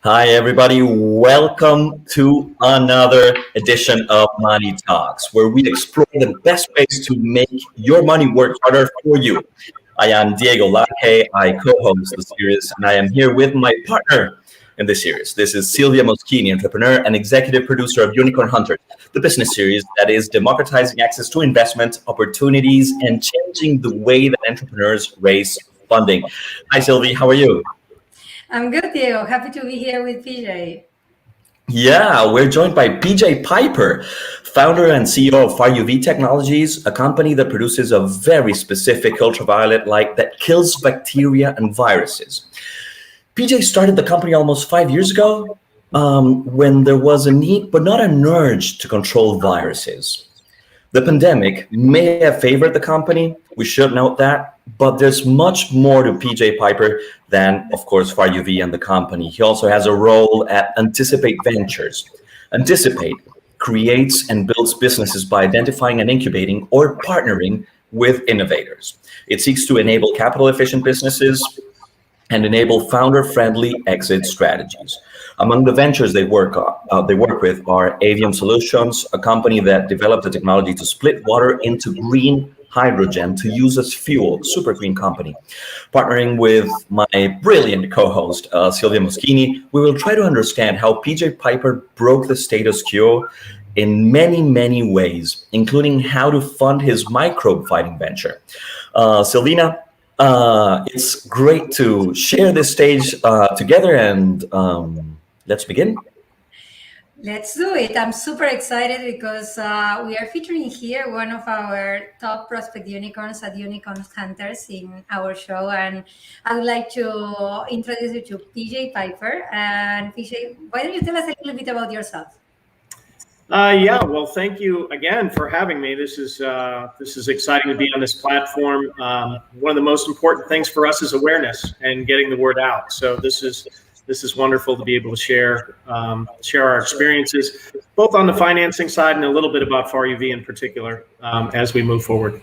Hi, everybody. Welcome to another edition of Money Talks, where we explore the best ways to make your money work harder for you. I am Diego Laje. I co-host the series, and I am here with my partner in this series. This is Silvia Moschini, entrepreneur and executive producer of Unicorn Hunters, the business series that is democratizing access to investment opportunities and changing the way that entrepreneurs raise funding. Hi, Sylvie. How are you? I'm good, Diego. Happy to be here with PJ. Yeah, we're joined by PJ Piper, founder and CEO of FAR-UV Technologies, a company that produces a very specific ultraviolet light that kills bacteria and viruses. PJ started the company almost 5 years ago when there was a need, but not an urge to control viruses. The pandemic may have favored the company, we should note that, but there's much more to PJ Piper than, of course, FAR-UV and the company. He also has a role at Anticipate Ventures. Anticipate creates and builds businesses by identifying and incubating or partnering with innovators. It seeks to enable capital-efficient businesses and enable founder-friendly exit strategies. Among the ventures they work with are Avium Solutions, a company that developed a technology to split water into green hydrogen to use as fuel, super green company. Partnering with my brilliant co-host, Silvia Moschini, we will try to understand how PJ Piper broke the status quo in many, many ways, including how to fund his microbe fighting venture. Silvina, it's great to share this stage together, and let's begin. Let's do it. I'm super excited because we are featuring here one of our top prospect unicorns at Unicorn Hunters in our show. And I would like to introduce you to PJ Piper. And PJ, why don't you tell us a little bit about yourself? Well, thank you again for having me. This is exciting to be on this platform. One of the most important things for us is awareness and getting the word out. So this is wonderful to be able to share our experiences, both on the financing side and a little bit about FAR-UV in particular as we move forward.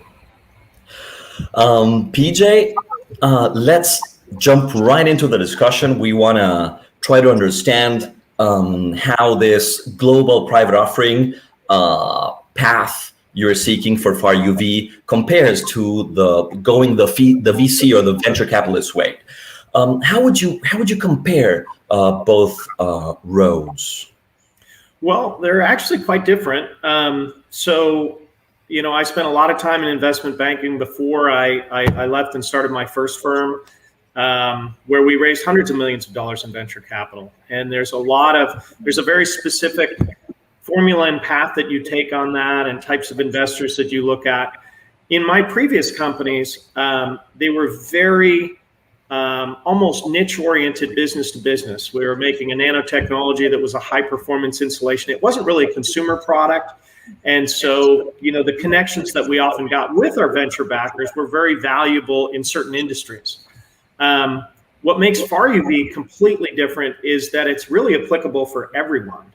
PJ, let's jump right into the discussion. We want to try to understand how this global private offering path you're seeking for FAR-UV compares to the VC or the venture capitalist way. How would you compare both roads? Well, they're actually quite different. I spent a lot of time in investment banking before I left and started my first firm, where we raised hundreds of millions of dollars in venture capital. And there's a very specific formula and path that you take on that and types of investors that you look at. In my previous companies, they were very almost niche-oriented business to business. We were making a nanotechnology that was a high-performance insulation. It wasn't really a consumer product. And so, the connections that we often got with our venture backers were very valuable in certain industries. What makes FAR-UV completely different is that it's really applicable for everyone.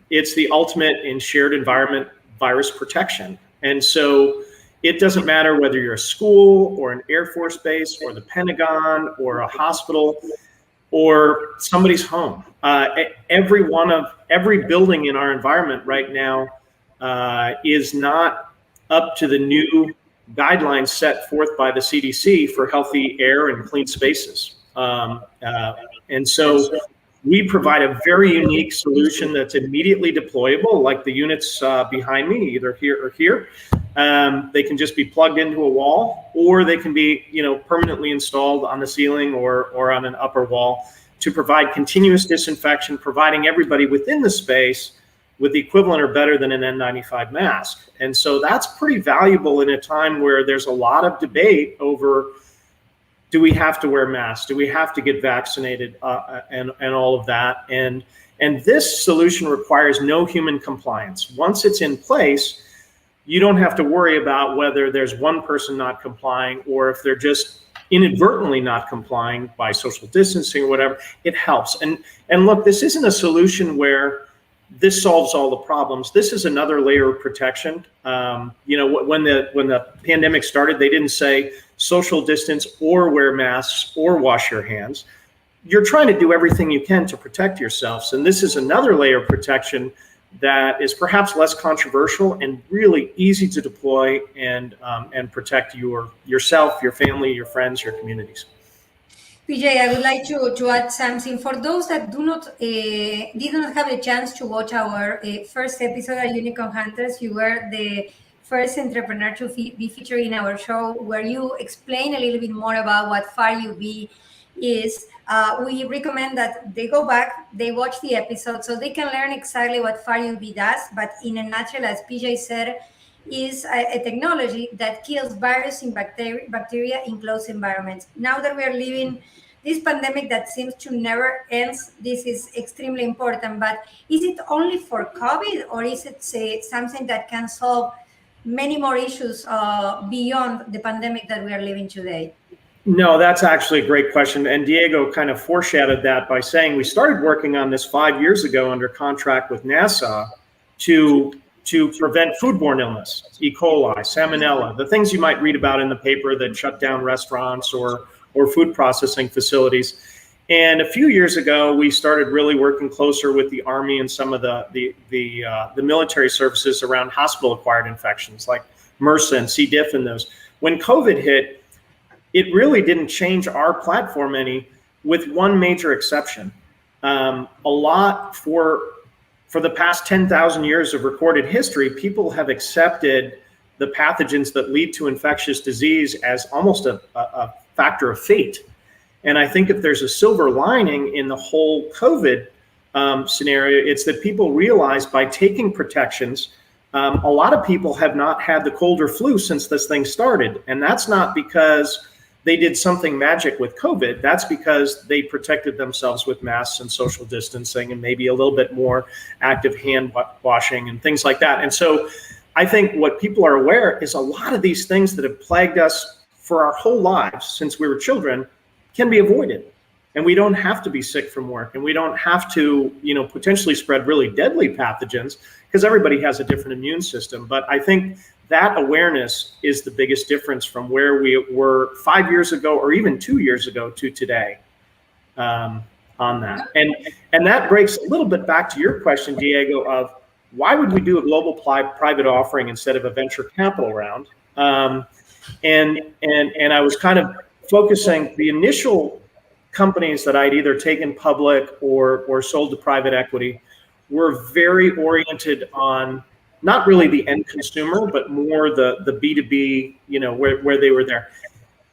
It's the ultimate in shared environment virus protection. And so it doesn't matter whether you're a school or an Air Force base or the Pentagon or a hospital or somebody's home. Every building in our environment right now is not up to the new guidelines set forth by the CDC for healthy air and clean spaces. And so we provide a very unique solution that's immediately deployable, like the units behind me, either here or here. They can just be plugged into a wall, or they can be, permanently installed on the ceiling or on an upper wall to provide continuous disinfection, providing everybody within the space with the equivalent or better than an N95 mask. And so that's pretty valuable in a time where there's a lot of debate over, do we have to wear masks? Do we have to get vaccinated and all of that? And this solution requires no human compliance. Once it's in place, you don't have to worry about whether there's one person not complying or if they're just inadvertently not complying by social distancing or whatever. It helps. And look, this isn't a solution where this solves all the problems. This is another layer of protection. When the pandemic started, they didn't say social distance or wear masks or wash your hands. you're trying to do everything you can to protect yourselves. And this is another layer of protection that is perhaps less controversial and really easy to deploy and protect yourself, your family, your friends, your communities. PJ, I would like to add something. For those that did not have a chance to watch our first episode at Unicom Hunters, you were the first entrepreneur to be featured in our show, where you explain a little bit more about what FAR-UV is. We recommend that they go back, they watch the episode so they can learn exactly what FAR-UV does. But in a nutshell, as PJ said, is a technology that kills virus in bacteria in closed environments. Now that we are living this pandemic that seems to never end, this is extremely important. But is it only for COVID, or is it something that can solve many more issues beyond the pandemic that we are living today? No, that's actually a great question. And Diego kind of foreshadowed that by saying we started working on this 5 years ago under contract with NASA to prevent foodborne illness, E. coli, salmonella, the things you might read about in the paper that shut down restaurants or food processing facilities. And a few years ago, we started really working closer with the Army and some of the military services around hospital-acquired infections like MRSA and C. diff and those. When COVID hit, it really didn't change our platform any, with one major exception. A lot for the past 10,000 years of recorded history, people have accepted the pathogens that lead to infectious disease as almost a factor of fate. And I think if there's a silver lining in the whole COVID scenario, it's that people realize by taking protections, a lot of people have not had the cold or flu since this thing started. And that's not because they did something magic with COVID. That's because they protected themselves with masks and social distancing and maybe a little bit more active hand washing and things like that. And so I think what people are aware is a lot of these things that have plagued us for our whole lives since we were children can be avoided. And we don't have to be sick from work, and we don't have to, potentially spread really deadly pathogens because everybody has a different immune system. But I think that awareness is the biggest difference from where we were 5 years ago or even 2 years ago to today on that. And that breaks a little bit back to your question, Diego, of why would we do a global private offering instead of a venture capital round? And I was kind of focusing the initial companies that I'd either taken public or sold to private equity were very oriented on not really the end consumer, but more the B2B, where they were there.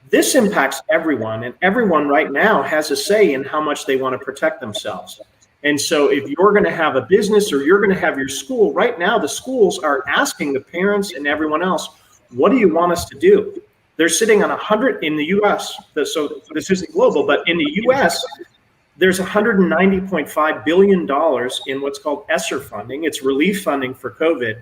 This impacts everyone, and everyone right now has a say in how much they want to protect themselves. And so if you're going to have a business or you're going to have your school, right now the schools are asking the parents and everyone else, what do you want us to do? They're sitting on 100 in the US, so this isn't global, but in the US, there's $190.5 billion in what's called ESSER funding. It's relief funding for COVID,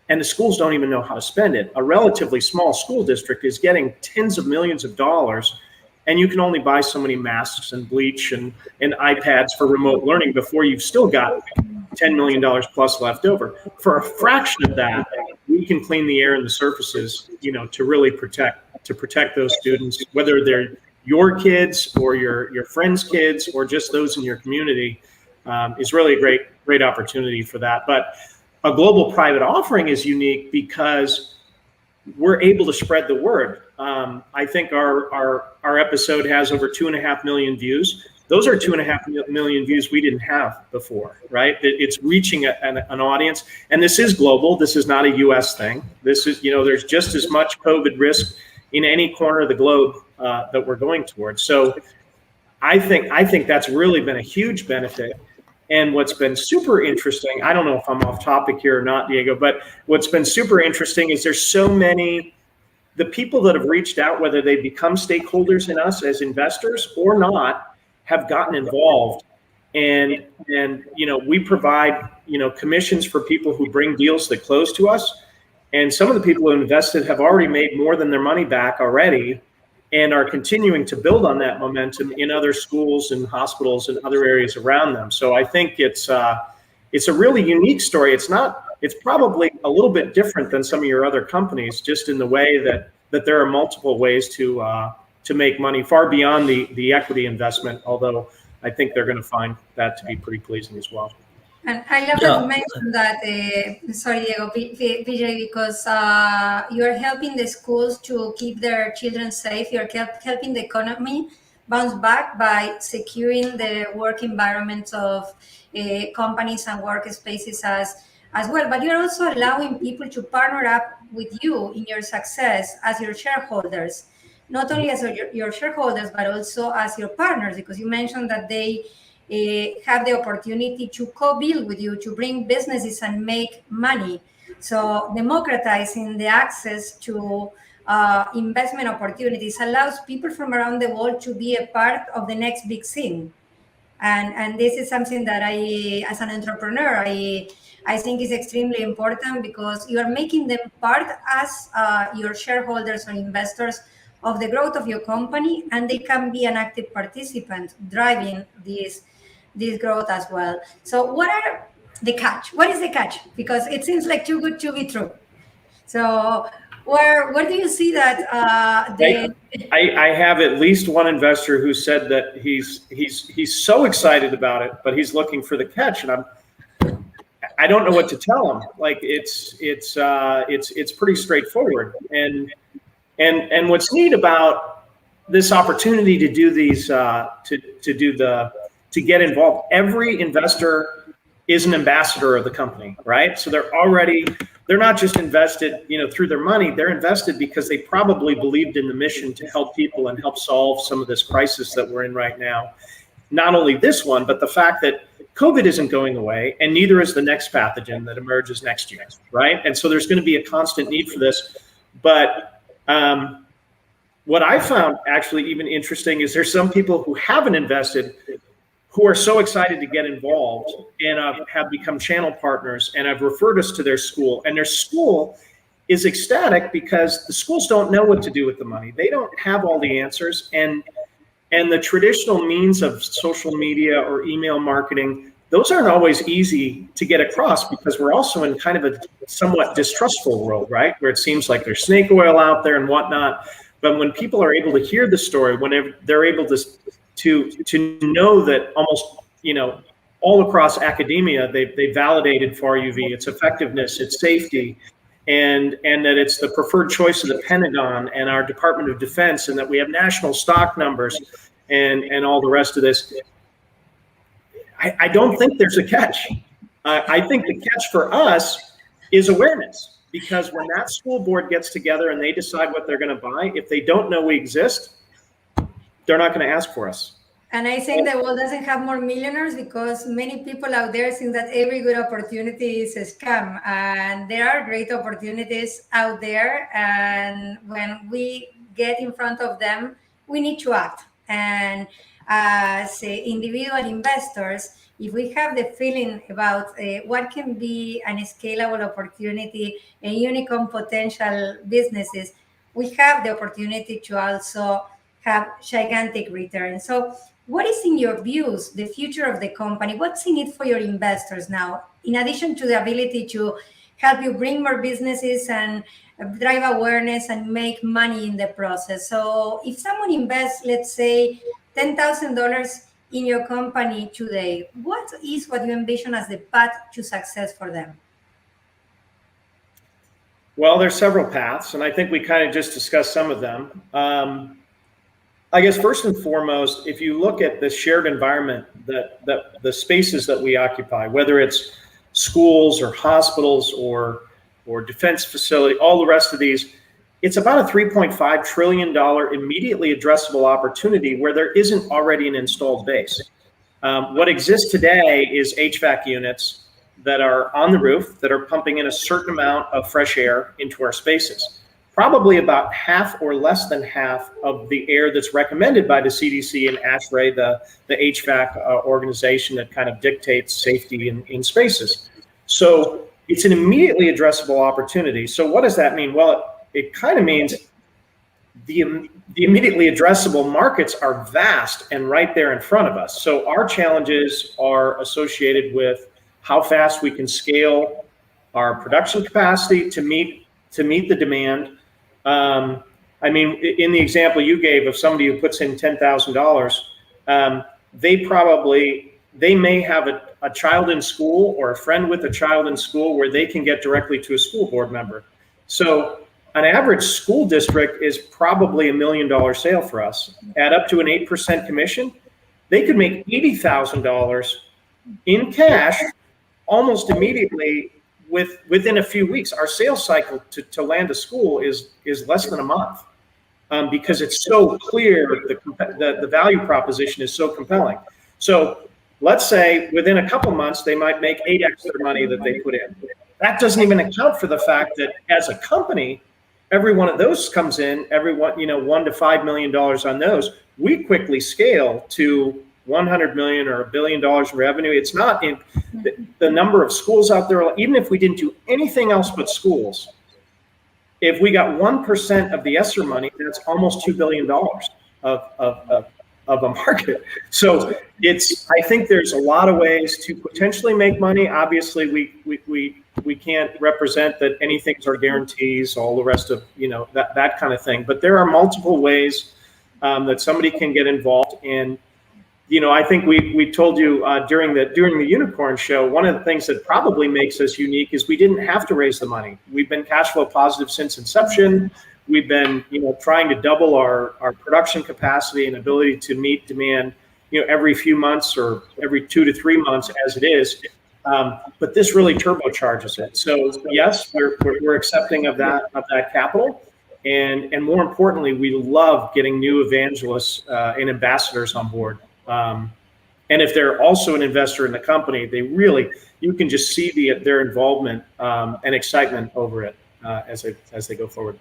and the schools don't even know how to spend it. A relatively small school district is getting tens of millions of dollars, and you can only buy so many masks and bleach and iPads for remote learning before you've still got $10 million plus left over. For a fraction of that, we can clean the air and the surfaces, to really protect those students, whether they're your kids or your friends' kids or just those in your community, is really a great opportunity for that. But a global private offering is unique because we're able to spread the word. I think our episode has over 2.5 million views. Those are 2.5 million views we didn't have before, right? It's reaching an audience, and this is global. This is not a US thing. This is, there's just as much COVID risk in any corner of the globe that we're going towards. So I think that's really been a huge benefit. And what's been super interesting, I don't know if I'm off topic here or not, Diego, but what's been super interesting is there's so many, the people that have reached out, whether they become stakeholders in us as investors or not, have gotten involved. And we provide, commissions for people who bring deals that close to us. And some of the people who invested have already made more than their money back already and are continuing to build on that momentum in other schools and hospitals and other areas around them. So I think it's a really unique story. It's probably a little bit different than some of your other companies, just in the way that there are multiple ways to make money far beyond the equity investment, although I think they're going to find that to be pretty pleasing as well. And I love that you mentioned that, sorry, Diego, PJ, because you're helping the schools to keep their children safe. You're helping the economy bounce back by securing the work environments of companies and workspaces as well. But you're also allowing people to partner up with you in your success as your shareholders, not only as your shareholders, but also as your partners, because you mentioned that they have the opportunity to co-build with you, to bring businesses and make money. So democratizing the access to investment opportunities allows people from around the world to be a part of the next big thing. And this is something that I, as an entrepreneur, I think is extremely important, because you are making them part as your shareholders or investors of the growth of your company, and they can be an active participant driving this growth as well. So what are the catch? What is the catch? Because it seems like too good to be true. So where do you see that? I have at least one investor who said that he's so excited about it, but he's looking for the catch, and I don't know what to tell him. Like it's pretty straightforward, and what's neat about this opportunity to do these to get involved. Every investor is an ambassador of the company, right? So they're not just invested, through their money. They're invested because they probably believed in the mission to help people and help solve some of this crisis that we're in right now. Not only this one, but the fact that COVID isn't going away, and neither is the next pathogen that emerges next year, right? And so there's going to be a constant need for this. But what I found actually even interesting is there's some people who haven't invested who are so excited to get involved and have become channel partners and have referred us to their school. And their school is ecstatic because the schools don't know what to do with the money. They don't have all the answers. And the traditional means of social media or email marketing, those aren't always easy to get across, because we're also in kind of a somewhat distrustful world, right? Where it seems like there's snake oil out there and whatnot. But when people are able to hear the story, when they're able to know that almost, all across academia, they validated FAR UV, its effectiveness, its safety, and that it's the preferred choice of the Pentagon and our Department of Defense, and that we have national stock numbers and all the rest of this. I don't think there's a catch. I think the catch for us is awareness, because when that school board gets together and they decide what they're going to buy, if they don't know we exist, they're not going to ask for us. And I think the world doesn't have more millionaires because many people out there think that every good opportunity is a scam. And there are great opportunities out there. And when we get in front of them, we need to act. And as individual investors, if we have the feeling about what can be a scalable opportunity and Unicom potential businesses, we have the opportunity to also have gigantic returns. So what is, in your views, the future of the company? What's in it for your investors now, in addition to the ability to help you bring more businesses and drive awareness and make money in the process? So if someone invests, let's say, $10,000 in your company today, what is what you envision as the path to success for them? Well, there's several paths, and I think we kind of just discussed some of them. I guess first and foremost, if you look at the shared environment that the spaces that we occupy, whether it's schools or hospitals or defense facility, all the rest of these, it's about a $3.5 trillion immediately addressable opportunity where there isn't already an installed base. What exists today is HVAC units that are on the roof that are pumping in a certain amount of fresh air into our spaces. Probably about half or less than half of the air that's recommended by the CDC and ASHRAE, the HVAC organization that kind of dictates safety in spaces. So it's an immediately addressable opportunity. So what does that mean? Well, it kind of means the immediately addressable markets are vast and right there in front of us. So our challenges are associated with how fast we can scale our production capacity to meet the demand. I mean, in the example you gave of somebody who puts in $10,000, they may have a child in school or a friend with a child in school where they can get directly to a school board member. So an average school district is probably $1 million sale for us. Add up to an 8% commission, they could make $80,000 in cash almost immediately within a few weeks. Our sales cycle to land a school is less than a month, because it's so clear, the value proposition is so compelling. So let's say within a couple months, they might make 8x their money that they put in. That doesn't even account for the fact that as a company, every one of those comes in, $1 to $5 million on those. We quickly scale to 100 million or $1 billion in revenue. It's not in the number of schools out there. Even if we didn't do anything else but schools, if we got 1% of the ESSER money, that's almost $2 billion of a market. So I think there's a lot of ways to potentially make money. Obviously, we can't represent that anything's our guarantees, all the rest of that kind of thing. But there are multiple ways that somebody can get involved. And I think we told you during the Unicorn show, one of the things that probably makes us unique is we didn't have to raise the money. We've been cash flow positive since inception. We've been trying to double our production capacity and ability to meet demand every few months or every 2 to 3 months as it is. But this really turbocharges it. So yes, we're accepting of that capital. And more importantly, we love getting new evangelists and ambassadors on board. And if they're also an investor in the company, you can just see their involvement and excitement over it as they go forward.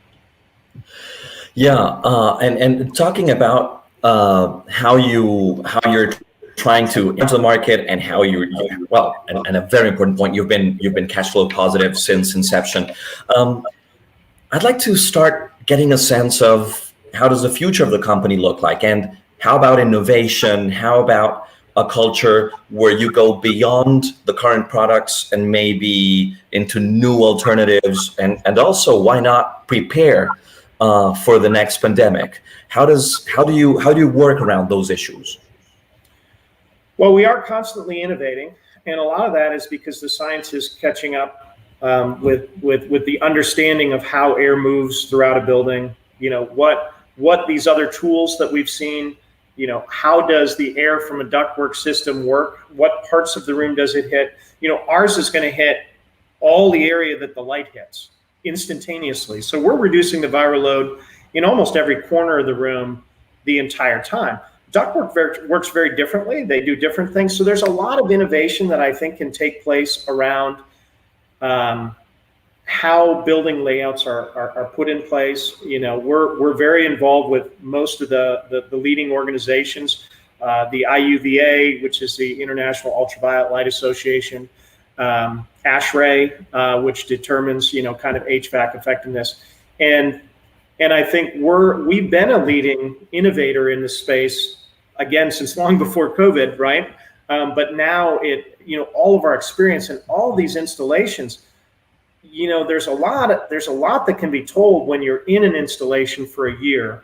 Yeah, and talking about how you're trying to enter the market and how and a very important point, you've been cash flow positive since inception. I'd like to start getting a sense of how does the future of the company look like, and how about innovation? How about a culture where you go beyond the current products and maybe into new alternatives, and also why not prepare for the next pandemic? How do you work around those issues? Well, we are constantly innovating, and a lot of that is because the science is catching up with the understanding of how air moves throughout a building. What these other tools that we've seen. How does the air from a ductwork system work? What parts of the room does it hit? Ours is going to hit all the area that the light hits instantaneously. So we're reducing the viral load in almost every corner of the room the entire time. Ductwork works very differently. They do different things. So there's a lot of innovation that I think can take place around how building layouts are put in place. We're very involved with most of the leading organizations, the IUVA, which is the International Ultraviolet Light Association, ASHRAE, which determines kind of HVAC effectiveness, and I think we've been a leading innovator in the space again since long before COVID, right? But now all of our experience and all these installations. There's a lot that can be told when you're in an installation for a year,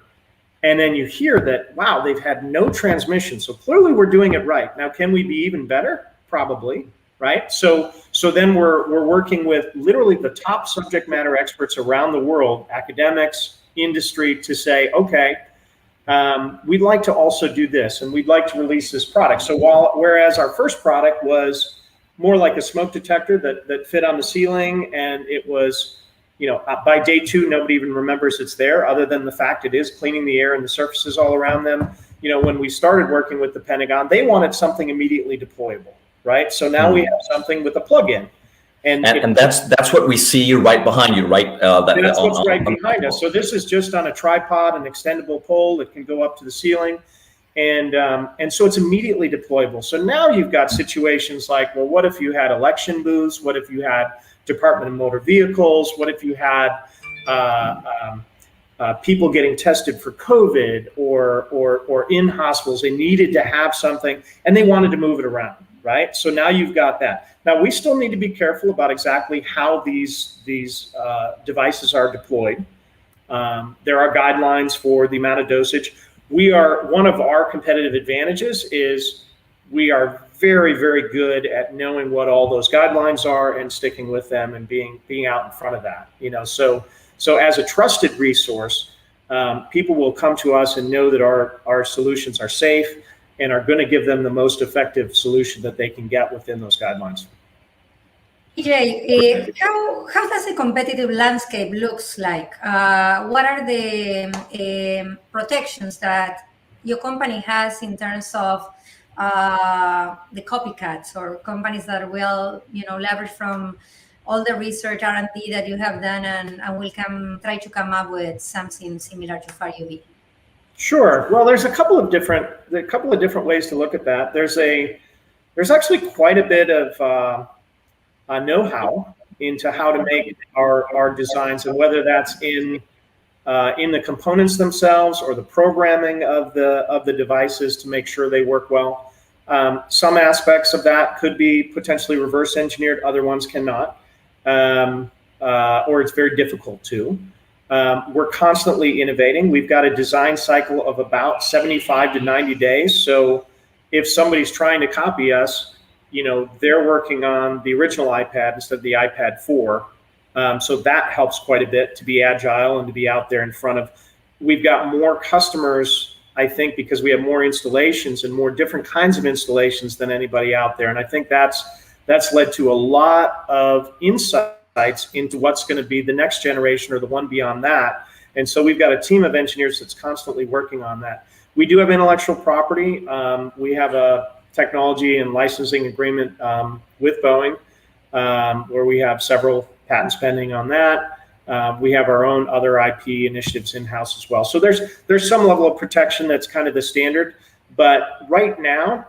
and then you hear that, wow, they've had no transmission. So clearly we're doing it right. Now, can we be even better? Probably, right? So then we're working with literally the top subject matter experts around the world, academics, industry, to say, okay, we'd like to also do this, and we'd like to release this product. So whereas our first product was more like a smoke detector that fit on the ceiling, and it was, by day 2, nobody even remembers it's there, other than the fact it is cleaning the air and the surfaces all around them. When we started working with the Pentagon, they wanted something immediately deployable, right? So now we have something with a plug-in. And that's what we see right behind you, right? That's what's right behind us. So this is just on a tripod, an extendable pole that can go up to the ceiling. And so it's immediately deployable. So now you've got situations like, well, what if you had election booths? What if you had Department of Motor Vehicles? What if you had people getting tested for COVID or in hospitals? They needed to have something and they wanted to move it around, right? So now you've got that. Now we still need to be careful about exactly how these devices are deployed. There are guidelines for the amount of dosage. one of our competitive advantages is we are very, very good at knowing what all those guidelines are and sticking with them and being out in front of that. So as a trusted resource, people will come to us and know that our solutions are safe and are going to give them the most effective solution that they can get within those guidelines. PJ, how does the competitive landscape looks like? What are the protections that your company has in terms of the copycats or companies that will, leverage from all the research R&D that you have done and will try to come up with something similar to Far UV? Sure. Well, there's a couple of different ways to look at that. There's actually quite a bit of know-how into how to make our designs, and whether that's in the components themselves or the programming of the devices to make sure they work well. Some aspects of that could be potentially reverse engineered, other ones cannot, or it's very difficult to. We're constantly innovating. We've got a design cycle of about 75 to 90 days. So if somebody's trying to copy us, they're working on the original iPad instead of the iPad 4. So that helps quite a bit to be agile and to be out there in front of. We've got more customers, I think, because we have more installations and more different kinds of installations than anybody out there. And I think that's led to a lot of insights into what's going to be the next generation or the one beyond that. And so we've got a team of engineers that's constantly working on that. We do have intellectual property. We have a technology and licensing agreement with Boeing, where we have several patents pending on that. We have our own other IP initiatives in-house as well. So there's some level of protection that's kind of the standard. But right now,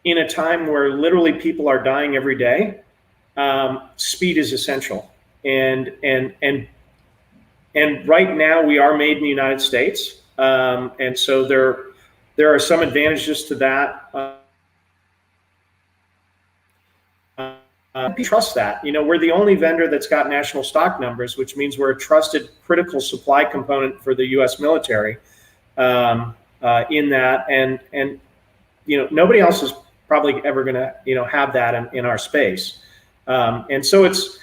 in a time where literally people are dying every day, speed is essential. And right now we are made in the United States. And so there are some advantages to that. Trust that. We're the only vendor that's got national stock numbers, which means we're a trusted critical supply component for the U.S. military in that. And nobody else is probably ever going to have that in our space. And so it's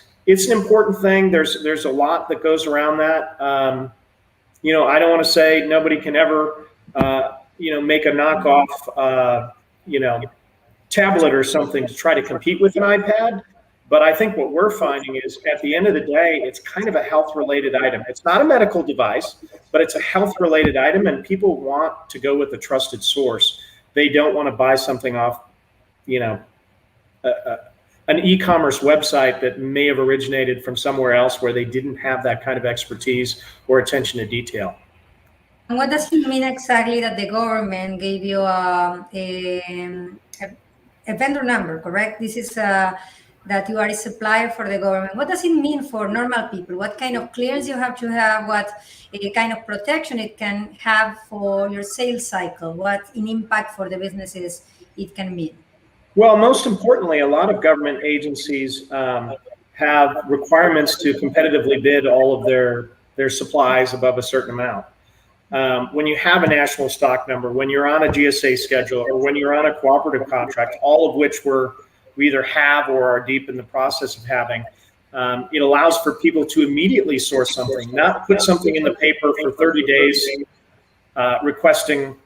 an important thing. There's a lot that goes around that. I don't want to say nobody can ever make a knockoff tablet or something to try to compete with an iPad. But I think what we're finding is at the end of the day, it's kind of a health related item. It's not a medical device, but it's a health related item, and people want to go with a trusted source. They don't want to buy something off, an e-commerce website that may have originated from somewhere else where they didn't have that kind of expertise or attention to detail. And what does it mean exactly that the government gave you a vendor number, correct? This is that you are a supplier for the government. What does it mean for normal people? What kind of clearance you have to have? What kind of protection it can have for your sales cycle? What an impact for the businesses it can mean? Well, most importantly, a lot of government agencies have requirements to competitively bid all of their supplies above a certain amount. When you have a national stock number, when you're on a GSA schedule, or when you're on a cooperative contract, all of which we either have or are deep in the process of having, it allows for people to immediately source something, not put something in the paper for 30 days, requesting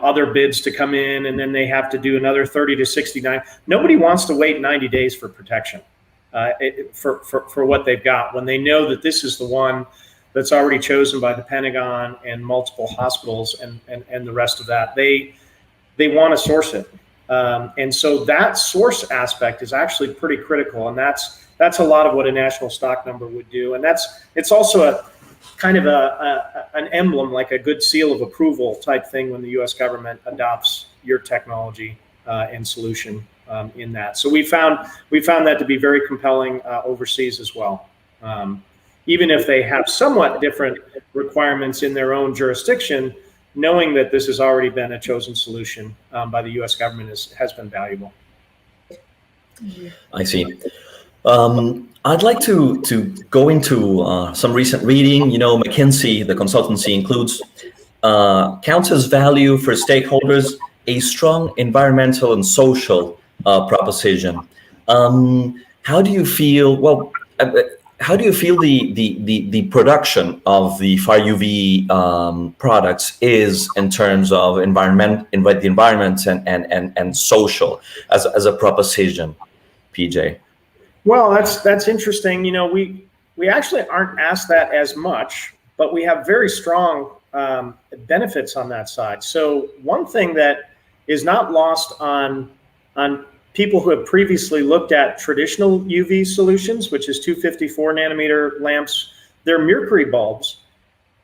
other bids to come in, and then they have to do another 30 to 69. Nobody wants to wait 90 days for protection for what they've got when they know that this is the one that's already chosen by the Pentagon and multiple hospitals and the rest of that. They want to source it. And so that source aspect is actually pretty critical. And that's a lot of what a national stock number would do. And it's also a kind of an emblem, like a good seal of approval type thing when the U.S. government adopts your technology and solution in that. So we found that to be very compelling overseas as well. Even if they have somewhat different requirements in their own jurisdiction, knowing that this has already been a chosen solution by the U.S. government has been valuable. I see. I'd like to go into some recent reading. McKinsey, the consultancy, includes counts as value for stakeholders a strong environmental and social proposition. How do you feel? Well, how do you feel the production of the far UV products is in terms of the environment and social as a proposition, PJ? Well, that's interesting. You know, we actually aren't asked that as much, but we have very strong benefits on that side. So one thing that is not lost on people who have previously looked at traditional UV solutions, which is 254 nanometer lamps, they're mercury bulbs,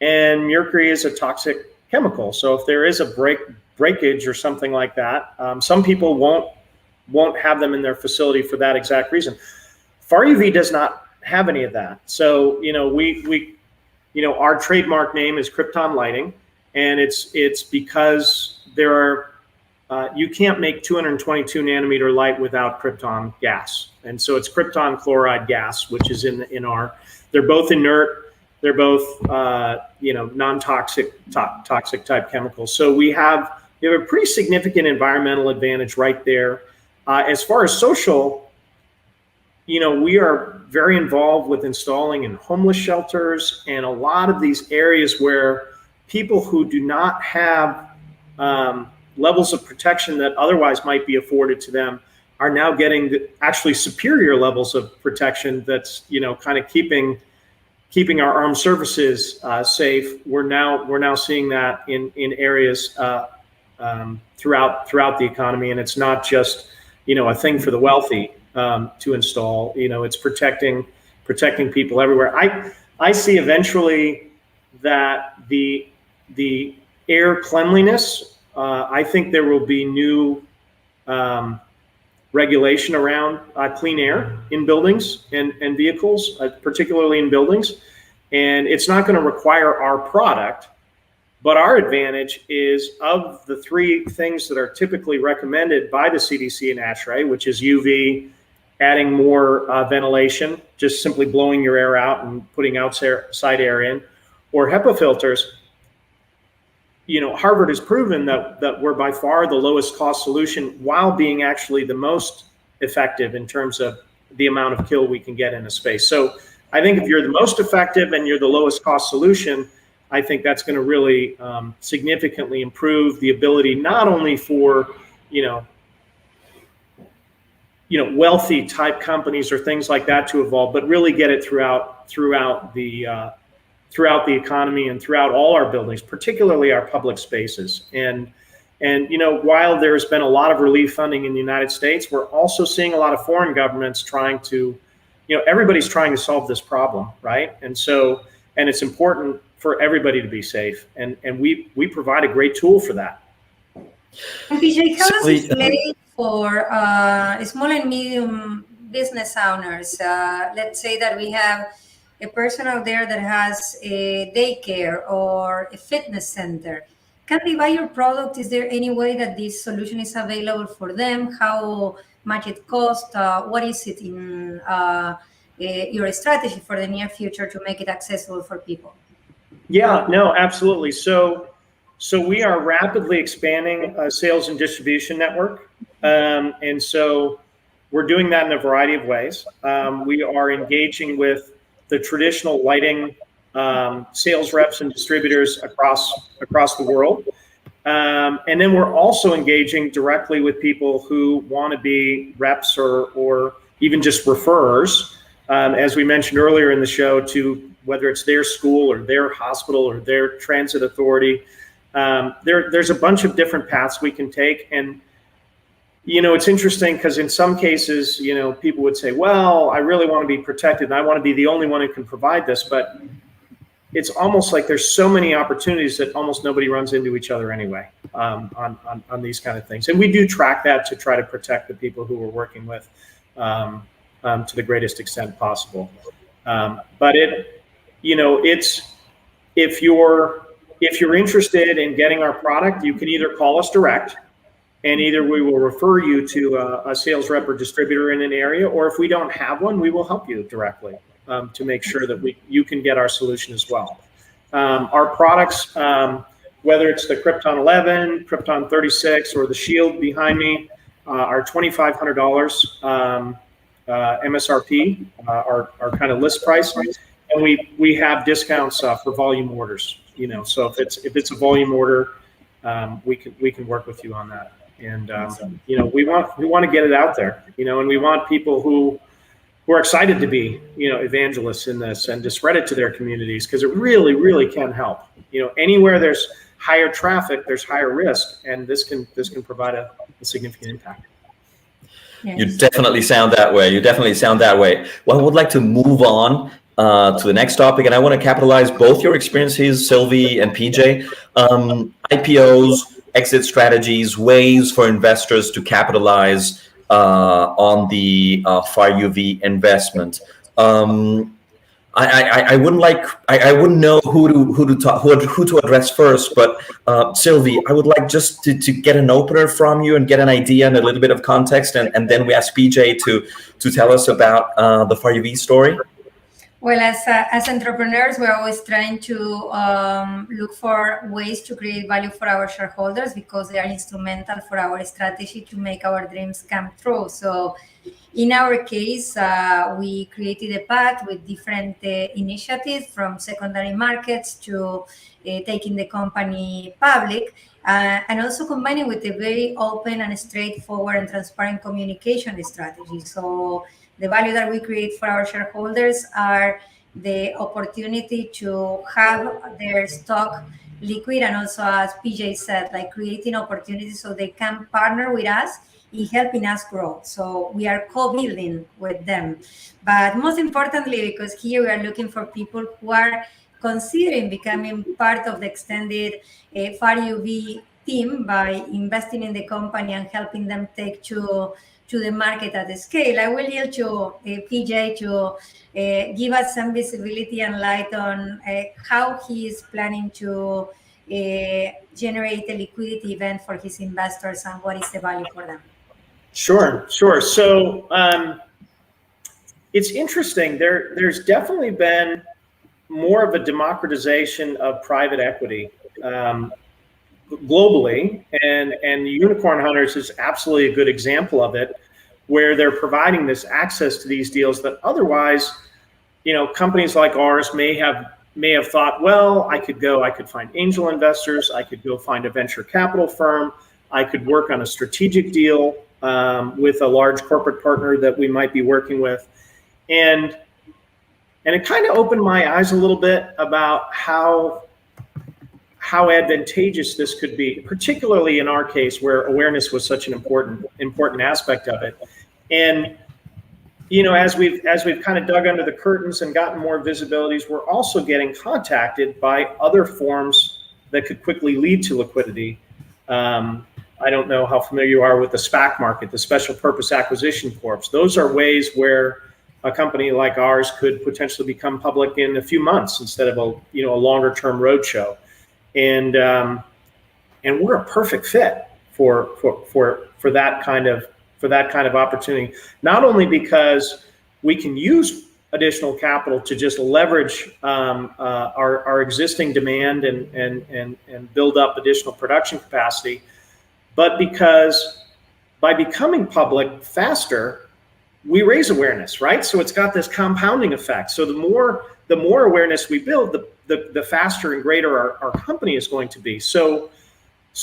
and mercury is a toxic chemical. So if there is a breakage or something like that, some people won't have them in their facility for that exact reason. Far UV does not have any of that. So, you know, our trademark name is Krypton Lighting, and it's because there are you can't make 222 nanometer light without krypton gas, and so it's krypton chloride gas, which is in our. They're both inert. They're both non-toxic toxic type chemicals. So we have a pretty significant environmental advantage right there. As far as social, you know, we are very involved with installing in homeless shelters and a lot of these areas where people who do not have levels of protection that otherwise might be afforded to them are now getting actually superior levels of protection. That's, you know, kind of keeping our armed services safe. We're now seeing that in areas throughout the economy, and it's not just, you know, a thing for the wealthy to install. You know, it's protecting people everywhere. I see eventually that the air cleanliness. I think there will be new regulation around clean air in buildings and vehicles, particularly in buildings. And it's not going to require our product, but our advantage is, of the three things that are typically recommended by the CDC and ASHRAE, which is UV, adding more ventilation, just simply blowing your air out and putting outside air in, or HEPA filters. You know, Harvard has proven that we're by far the lowest cost solution while being actually the most effective in terms of the amount of kill we can get in a space. So I think if you're the most effective and you're the lowest cost solution, I think that's going to really significantly improve the ability not only for, you know, wealthy type companies or things like that to evolve, but really get it throughout the economy and throughout all our buildings, particularly our public spaces. And you know, while there's been a lot of relief funding in the United States, we're also seeing a lot of foreign governments trying to, you know, everybody's trying to solve this problem, right? And so, and it's important for everybody to be safe, and we provide a great tool for that. And PJ, how does this play for small and medium business owners? Let's say that we have a person out there that has a daycare or a fitness center. Can they buy your product? Is there any way that this solution is available for them? How much it costs? What is it in your strategy for the near future to make it accessible for people? Yeah, no, absolutely. So we are rapidly expanding a sales and distribution network. And so we're doing that in a variety of ways. We are engaging with the traditional lighting sales reps and distributors across the world. And then we're also engaging directly with people who want to be reps or even just referrers, as we mentioned earlier in the show, to whether it's their school or their hospital or their transit authority. There's a bunch of different paths we can take. And you know, it's interesting because in some cases, you know, people would say, well, I really want to be protected and I want to be the only one who can provide this. But it's almost like there's so many opportunities that almost nobody runs into each other anyway on these kind of things. And we do track that to try to protect the people who we're working with to the greatest extent possible. But it's if you're interested in getting our product, you can either call us direct, and either we will refer you to a sales rep or distributor in an area, or if we don't have one, we will help you directly to make sure that you can get our solution as well. Our products, whether it's the Krypton 11, Krypton 36, or the Shield behind me, are $2,500 MSRP, our kind of list price, and we have discounts for volume orders. So if it's a volume order, we can work with you on that. And we want to get it out there, and we want people who are excited to be evangelists in this and to spread it to their communities, because it really, really can help. Anywhere there's higher traffic, there's higher risk, and this can provide a significant impact. Yes. You definitely sound that way. Well, I would like to move on to the next topic, and I want to capitalize both your experiences, Sylvie and PJ. IPOs, exit strategies, ways for investors to capitalize on the far UV investment. I wouldn't know who to address first, but Sylvie, I would like just to get an opener from you and get an idea and a little bit of context, and then we ask PJ to tell us about the far UV story. Well, as entrepreneurs, we're always trying to look for ways to create value for our shareholders, because they are instrumental for our strategy to make our dreams come true. So in our case, we created a path with different initiatives, from secondary markets to taking the company public, and also combining with a very open and straightforward and transparent communication strategy. So the value that we create for our shareholders are the opportunity to have their stock liquid, and also, as PJ said, like creating opportunities so they can partner with us in helping us grow. So we are co-building with them. But most importantly, because here we are looking for people who are considering becoming part of the extended far UV team by investing in the company and helping them take to the market at the scale. I will yield to PJ to give us some visibility and light on how he is planning to generate a liquidity event for his investors and what is the value for them. Sure. So it's interesting. There's definitely been more of a democratization of private equity globally, and Unicorn Hunters is absolutely a good example of it, where they're providing this access to these deals that otherwise, companies like ours may have thought, well, I could find angel investors, I could go find a venture capital firm, I could work on a strategic deal with a large corporate partner that we might be working with, and it kind of opened my eyes a little bit about how advantageous this could be, particularly in our case where awareness was such an important aspect of it. And as we've kind of dug under the curtains and gotten more visibilities, we're also getting contacted by other forms that could quickly lead to liquidity. I don't know how familiar you are with the SPAC market, the special purpose acquisition corps. Those are ways where a company like ours could potentially become public in a few months instead of a longer term roadshow. And we're a perfect fit for that kind of opportunity. Not only because we can use additional capital to just leverage our existing demand and build up additional production capacity, but because by becoming public faster, we raise awareness, right? So it's got this compounding effect. So the more awareness we build, the faster and greater our company is going to be. So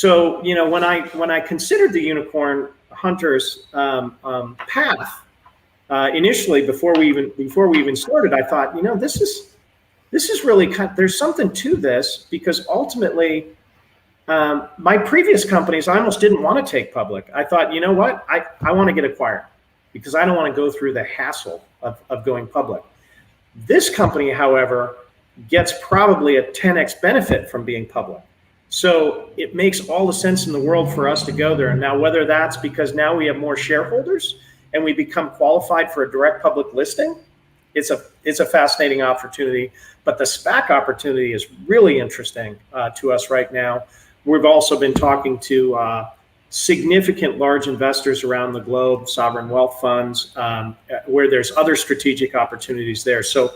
when I considered the Unicorn Hunters path initially, before we even started, I thought, this is really there's something to this, because ultimately my previous companies I almost didn't want to take public. I thought, what, I want to get acquired because I don't want to go through the hassle of going public. This company, however, gets probably a 10x benefit from being public. So it makes all the sense in the world for us to go there. And now, whether that's because now we have more shareholders and we become qualified for a direct public listing, it's a fascinating opportunity. But the SPAC opportunity is really interesting to us right now. We've also been talking to significant large investors around the globe, sovereign wealth funds, where there's other strategic opportunities there. So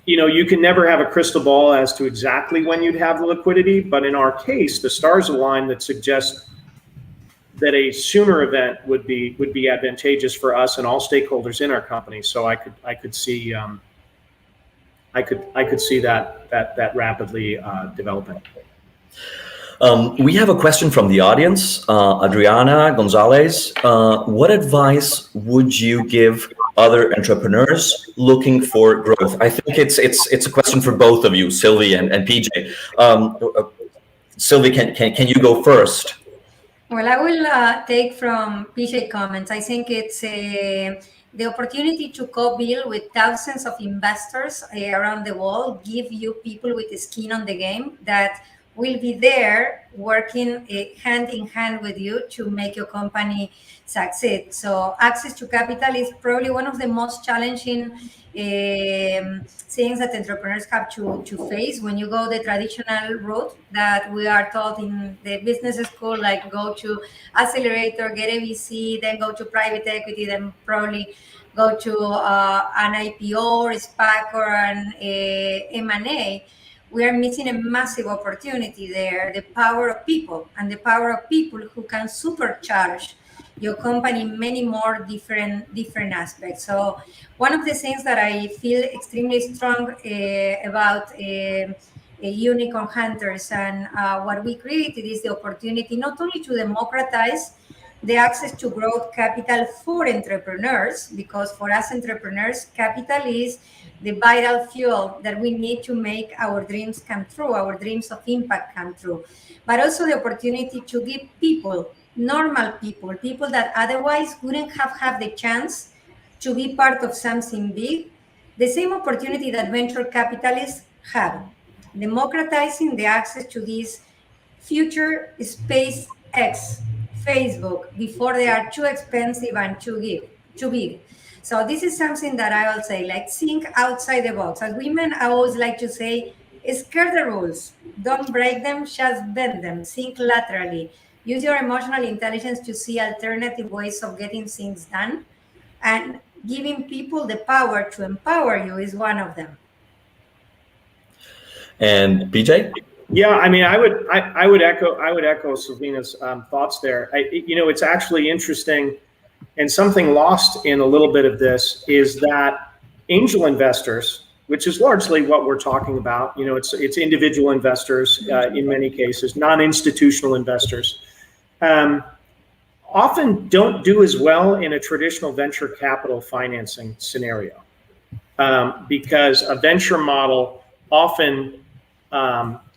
you can never have a crystal ball as to exactly when you'd have the liquidity, but in our case, the stars align that suggest that a sooner event would be advantageous for us and all stakeholders in our company. So I could see that rapidly developing. We have a question from the audience, Adriana Gonzalez. What advice would you give other entrepreneurs looking for growth? I think it's a question for both of you, Sylvie and PJ. Sylvie, can you go first? Well, I will take from PJ comments. I think it's the opportunity to co-build with thousands of investors around the world, give you people with skin on the game that will be there working hand in hand with you to make your company succeed. So access to capital is probably one of the most challenging things that entrepreneurs have to face when you go the traditional route that we are taught in the business school, like go to accelerator, get a VC, then go to private equity, then probably go to an IPO or SPAC or an M&A. We are missing a massive opportunity there, the power of people, and the power of people who can supercharge your company in many more different aspects. So one of the things that I feel extremely strong about Unicom Hunters and what we created is the opportunity not only to democratize the access to growth capital for entrepreneurs, because for us entrepreneurs, capital is the vital fuel that we need to make our dreams come true, our dreams of impact come true, but also the opportunity to give people, normal people, people that otherwise wouldn't have had the chance to be part of something big, the same opportunity that venture capitalists have, democratizing the access to this future SpaceX, Facebook, before they are too expensive and too big. So this is something that I will say, like, think outside the box. As women, I always like to say, skirt the rules. Don't break them, just bend them. Think laterally. Use your emotional intelligence to see alternative ways of getting things done. And giving people the power to empower you is one of them. And PJ? Yeah, I mean, I would echo Silvina's thoughts there. It's actually interesting, and something lost in a little bit of this is that angel investors, which is largely what we're talking about, it's individual investors in many cases, non-institutional investors, often don't do as well in a traditional venture capital financing scenario, because a venture model often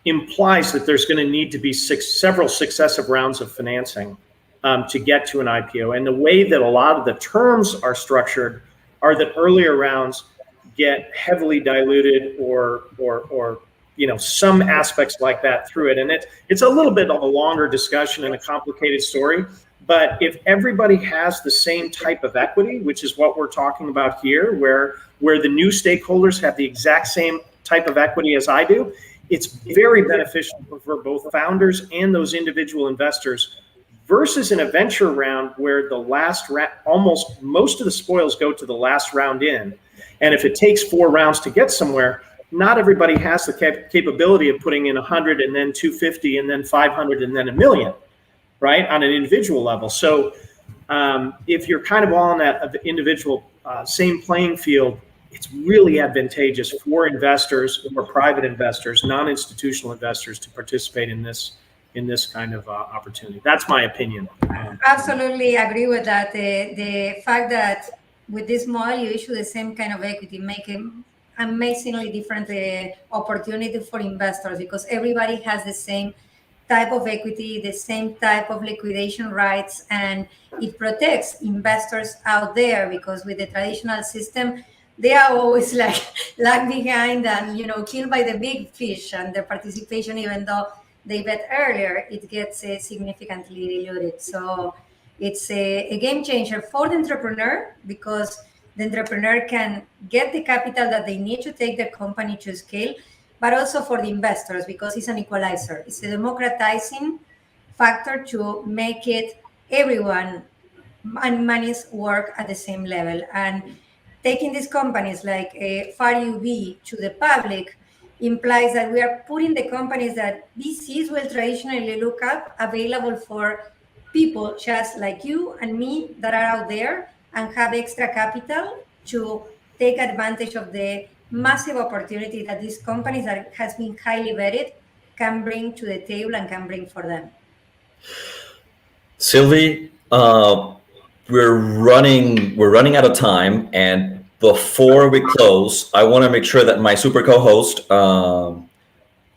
implies that there's going to need to be several successive rounds of financing to get to an IPO. And the way that a lot of the terms are structured are that earlier rounds get heavily diluted or some aspects like that through it. And it's a little bit of a longer discussion and a complicated story. But if everybody has the same type of equity, which is what we're talking about here, where the new stakeholders have the exact same type of equity as I do, it's very beneficial for both founders and those individual investors, versus in a venture round where the last round, almost most of the spoils go to the last round in. And if it takes 4 rounds to get somewhere, not everybody has the capability of putting in 100 and then 250 and then 500 and then $1 million, right, on an individual level. So if you're kind of all on that individual same playing field, it's really advantageous for investors or private investors, non-institutional investors, to participate in this kind of opportunity. That's my opinion. Absolutely agree with that. The fact that with this model you issue the same kind of equity make an amazingly different opportunity for investors, because everybody has the same type of equity, the same type of liquidation rights, and it protects investors out there, because with the traditional system, they are always like lag behind and killed by the big fish, and their participation, even though they bet earlier, it gets significantly diluted. So it's a game changer for the entrepreneur, because the entrepreneur can get the capital that they need to take their company to scale, but also for the investors, because it's an equalizer. It's a democratizing factor to make it everyone and money's work at the same level. And taking these companies like FAR-UV to the public implies that we are putting the companies that VCs will traditionally look up available for people just like you and me that are out there and have extra capital to take advantage of the massive opportunity that these companies that has been highly vetted can bring to the table and can bring for them. Sylvie, we're running out of time, and before we close, I want to make sure that my super co-host,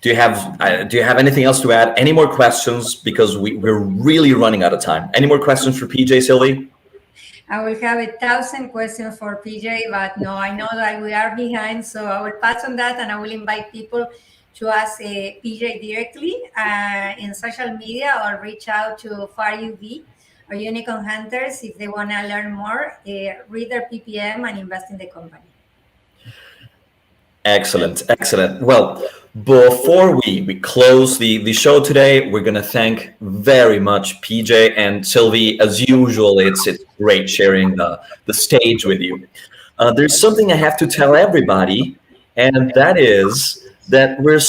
do you have anything else to add? Any more questions? Because we're really running out of time. Any more questions for PJ, Sylvie? I will have 1,000 questions for PJ, but no, I know that we are behind, so I will pass on that, and I will invite people to ask PJ directly in social media or reach out to FAR-UV or Unicom Hunters if they want to learn more, read their PPM, and invest in the company. Excellent, excellent. Well, before we close the show today, we're going to thank very much PJ and Sylvie. As usual, it's great sharing the stage with you. There's something I have to tell everybody, and that is that we're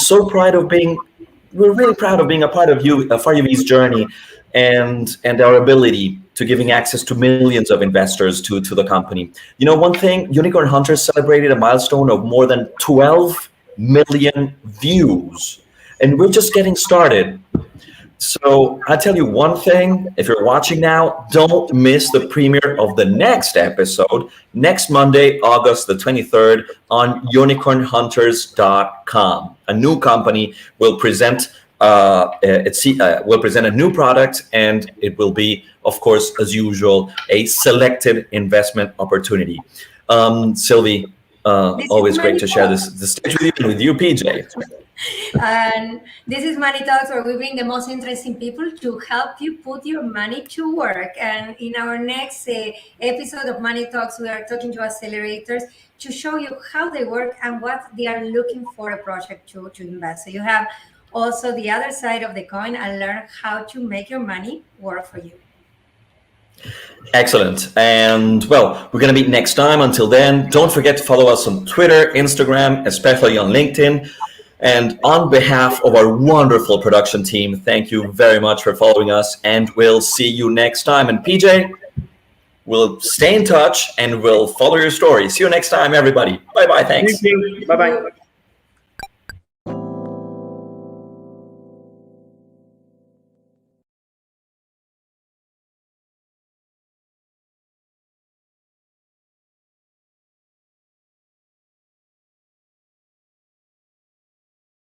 really proud of being a part of FAR-UV's journey and our ability to giving access to millions of investors to the company. You know, one thing, Unicorn Hunters celebrated a milestone of more than 12 million views, and we're just getting started. So I'll tell you one thing, if you're watching now, don't miss the premiere of the next episode next Monday, August the 23rd on unicornhunters.com. A new company will present a new product, and it will be, of course, as usual, a selected investment opportunity. Sylvie, always great to share the stage with you and with you, PJ. And this is Money Talks, where we bring the most interesting people to help you put your money to work. And in our next episode of Money Talks, we are talking to accelerators to show you how they work and what they are looking for a project to invest. So you have also the other side of the coin and learn how to make your money work for you. Excellent. And well, we're going to meet next time. Until then, don't forget to follow us on Twitter, Instagram, especially on LinkedIn. And on behalf of our wonderful production team, thank you very much for following us, and we'll see you next time. And PJ, we'll stay in touch and we'll follow your story. See you next time, everybody. Bye-bye. Thanks. Thank you. Bye-bye.